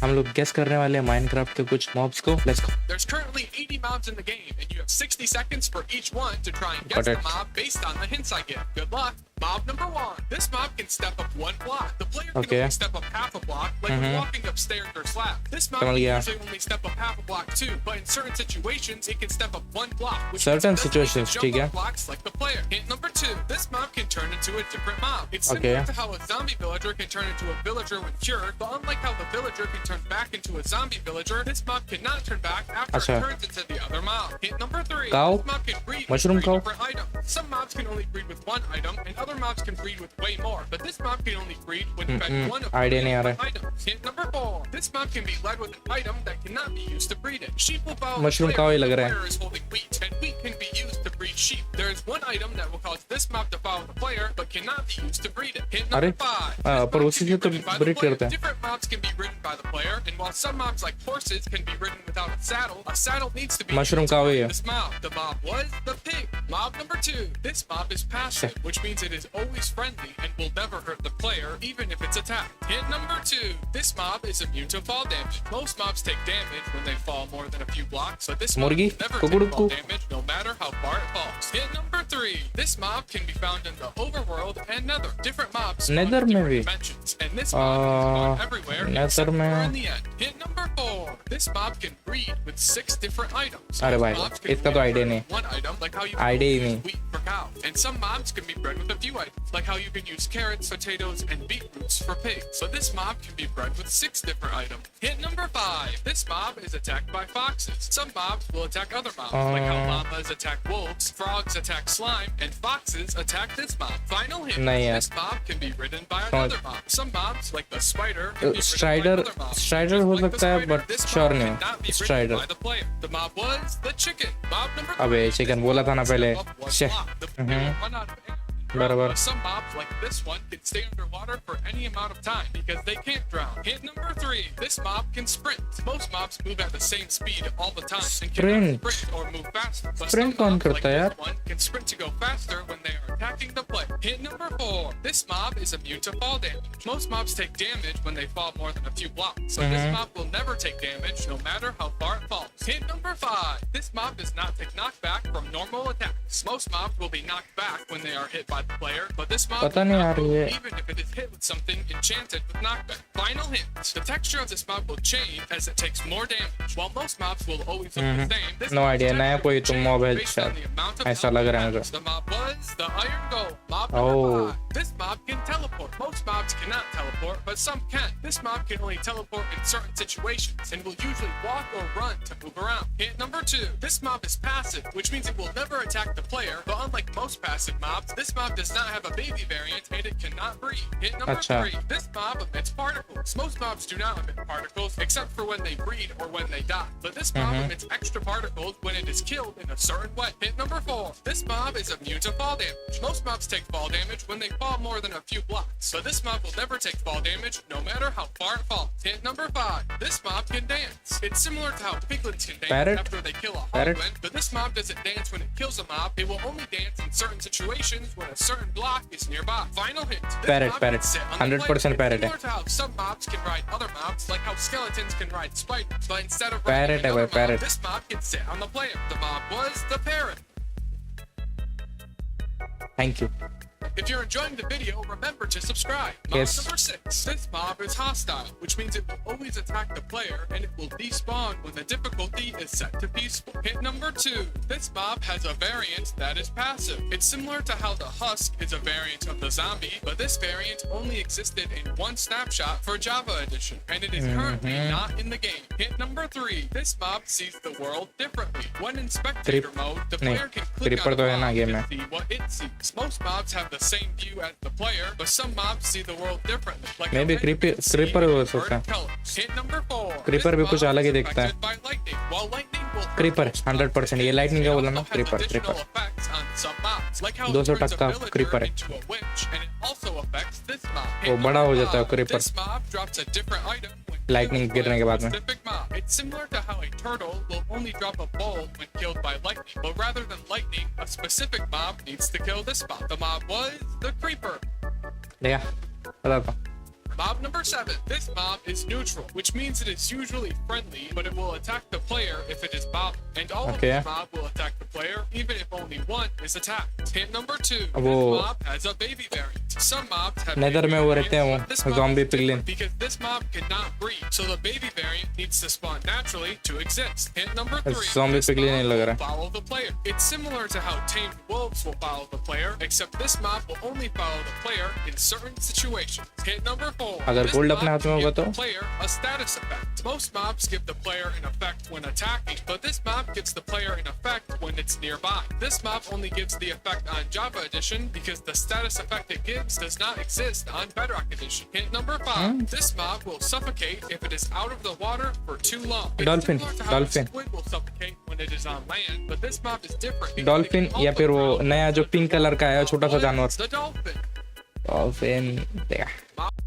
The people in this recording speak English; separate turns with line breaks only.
हम लोग गेस करने वाले हैं माइनक्राफ्ट के कुछ मॉब्स को. Let's go.
There's currently 80 mobs in the game, and you have 60 seconds for each one to try and guess the mob based on the hints I give. Good luck. Mob number 1. This mob can step up one block. The player can only step up half a block, like when walking upstairs or slabs. This mob can usually only step up half a block too, but in certain situations, it can step up one block. Which
certain situations,
jump up blocks like the player. Hint number 2. This mob can turn into a different mob. It's similar to how a zombie villager can turn into a villager when cured, but unlike how the villager can turn back into a zombie villager, this mob cannot turn back after it turns into the other mob. Hint number 3.
Cow?
This mob can breed
Mushroom
with
cow?
different items. Some mobs can only breed with one item, and other mobs can breed with way more. But this mob can only breed when fed one of
Idea नहीं आ
the
रहा है.
items. Hint number 4. This mob can be led with an item that cannot be used to breed it. Sheep will follow
Mushroom
the
cow he
player
लग
when the
रहा है.
player is holding wheat, and wheat can be used to breed sheep. There is one item that will cause this mob to follow the player, but cannot be used to breed it. Hint number 5.
पर उसी से तो breed करते हैं.
Different mobs can be ridden by the player, and while some mobs like horses can be ridden without a saddle needs to be
Mushroom cow ही है.
this mob. The mob was the pig. Mob number 2. This mob is passive, which means it is always friendly and will never hurt the player, even if it's attacked. Hint number 2. This mob is immune to fall damage. Most mobs take damage when they fall more than a few blocks, but this mob
Murgi,
will never take fall damage no matter how far it falls. Hint number 3. This mob can be found in the overworld and nether. Different mobs spawn
Nether
in
में
different
भी.
dimensions, and this mob can spawn everywhere
Nether
except
में.
for in the end. Hint number 4. This mob can breed with 6 different items.
अरे
Most
भाई,
mobs can
इसका तो
only
idea
breed
नहीं.
with one item, like how you
Idea he
can
नहीं.
use wheat for cows. And some mobs can be bred with a few items, like how you can use carrots, potatoes, and beetroots for pigs. But this mob can be bred with 6 different items. Hint number 5. This mob is attacked by foxes. Some mobs will attack other mobs, like how llamas attack wolves, frogs attack slime, and foxes attack this mob. Final hint. This mob can be ridden by another mob. Some mobs, like the spider, can be ridden by other mobs.
Strider हो सकता है, but sure नहीं. Strider.
By the player. The mob was the chicken. Mob number 3.
अबे chicken बोला था ना पहले. बराबर.
Some mobs like this one can stay underwater for any amount of time because they can't drown. Hint number 3. This mob can sprint. Most mobs move at the same speed all the time and cannot sprint or move faster. But some mobs like this one can sprint to go faster when they are attacking the player. Hint number 4. This mob is immune to fall damage. Most mobs take damage when they fall more than a few blocks. So this mob will never take damage no matter how far it falls. Hint number 5. This mob does not take knockback from normal attacks. Most mobs will be knocked back when they are hit by the player, but this mob will not move even if it is hit with something enchanted with knockback. Final hint. The texture of this mob will change as it takes more damage. While most mobs will always look the same, this
No idea. नया कोई तो mob है
based on the amount of
ऐसा लग रहा है मुझे.
The mob was the iron golem. Mob number 5. This mob can teleport. Most mobs cannot teleport, but some can. This mob can only teleport in certain situations and will usually walk or run to move around. Hint number 2. This mob is passive, which means it will never attack the player, but unlike most passive mobs, this mob does not have a baby variant and it cannot breed. Hint number 3. This mob emits particles. Most mobs do not emit particles except for when they breed or when they die. But this mob emits extra particles when it is killed in a certain way. Hint number 4. This mob is immune to fall damage. Most mobs take fall damage when they fall more than a few blocks. But this mob will never take fall damage no matter how far it falls. Hint number 5. This mob can dance. It's similar to how piglets can dance after they kill a hogwen, but this mob doesn't dance when it kills a mob. It will only dance in certain situations when a certain block is nearby. Final hint.
Parrot. 100% parrot.
Similar to how some mobs can ride other mobs, like how skeletons can ride spiders, but instead of
Parrot
riding another
parrot.
mob, this mob can sit on the player. The mob was the parrot.
Thank you.
If you're enjoying the video, remember to subscribe. Mob number 6. This mob is hostile, which means it will always attack the player and it will despawn when the difficulty is set to peaceful. Hint number 2. This mob has a variant that is passive. It's similar to how the husk is a variant of the zombie, but this variant only existed in one snapshot for Java Edition, and it is currently not in the game. Hint number 3. This mob sees the world differently. When in spectator mode, the player can click on the mob to see what it sees. Most mobs have the same view as the player, but some mobs see the world differently. Like
maybe creeper हो सकता है.
Hint number 4.
Creeper भी कुछ अलग ही दिखता है.
By lightning. While lightning will
Creeper 100%. ये lightning का बोला ना. Creeper.
Effects on some mobs, like how
200% creeper है.
into a witch, and it also affects this mob.
वो बड़ा हो जाता है creeper.
This mob drops a different item when
lightning गिरने के बाद में.
specific mob. It's similar to how a turtle will only drop a bulb when killed by lightning, but rather than lightning, a specific mob needs to kill this mob. The mob was the creeper.
देखा पता था.
Mob number 7. This mob is neutral, which means it is usually friendly, but it will attack the player if it is bothered. And all
Okay.
of the mob will attack the player, even if only one is attacked. Hint number 2.
वो
This mob has a baby variant. Some mobs have
nether
baby
में वो रहते
variants,
हैं
but this
वो
mob
zombie
is different
piglin.
because this mob cannot breed, so the baby variant needs to spawn naturally to exist. Hint number 3.
zombie
This
piglin
mob
नहीं लग
will
रहा.
follow the player. It's similar to how tamed wolves will follow the player, except this mob will only follow the player in certain situations. Hint number 4.
अगर
This
gold
mob
अपने हाथ में
will
होगा
give the
तो?
player a status effect. Most mobs give the player an effect when attacking, but this mob gives the player an effect when it's nearby. This mob only gives the effect on Java Edition because the status effect it gives does not exist on Bedrock Edition. Hint number 5. This mob will suffocate if it is out of the water for too long. It's
Dolphin,
similar to how
dolphin.
a squid will suffocate when it is on land, but this mob is different. because
dolphin
it can
या
also
फिर वो
drown
नया जो
when
pink colour का है छोटा सा
it's
जानवर
the dolphin.
डॉल्फिन देखा
Mob